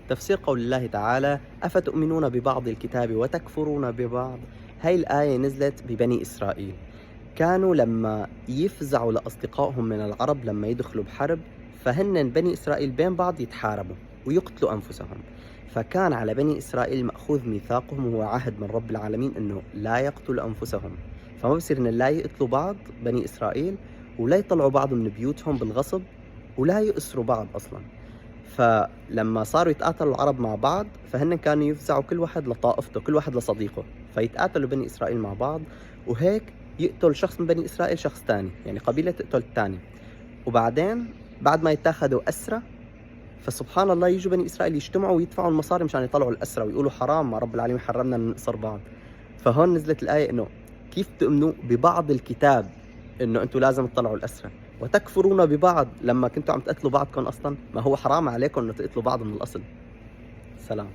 تفسير قول الله تعالى: أفتؤمنون ببعض الكتاب وتكفرون ببعض. هاي الآية نزلت ببني إسرائيل. كانوا لما يفزعوا لأصدقائهم من العرب لما يدخلوا بحرب، فهن بني إسرائيل بين بعض يتحاربوا ويقتلوا أنفسهم. فكان على بني إسرائيل مأخوذ ميثاقهم، وهو عهد من رب العالمين أنه لا يقتلوا أنفسهم. فما بصير إن لا يقتلوا بعض بني إسرائيل، ولا يطلعوا بعض من بيوتهم بالغصب، ولا يؤسروا بعض أصلاً. فلما صاروا يتقاتلوا العرب مع بعض، فهن كانوا يفزعوا كل واحد لطائفته، كل واحد لصديقه، فيتقاتلوا بني إسرائيل مع بعض. وهيك يقتل شخص من بني إسرائيل شخص تاني، يعني قبيلة تقتل الثاني. وبعدين بعد ما يتاخذوا أسرى، فسبحان الله يجوا بني إسرائيل يجتمعوا ويدفعوا المصاري مشان يطلعوا الأسرى، ويقولوا حرام، ما رب العالمين حرمنا أن نأسر بعض. فهون نزلت الآية إنه كيف تؤمنوا ببعض الكتاب إنه أنتم لازم تطلعوا الأسرى، وتكفرون ببعض لما كنتوا عم تقتلوا بعضكم أصلا؟ ما هو حرام عليكم إنه تقتلوا بعض من الأصل. سلام.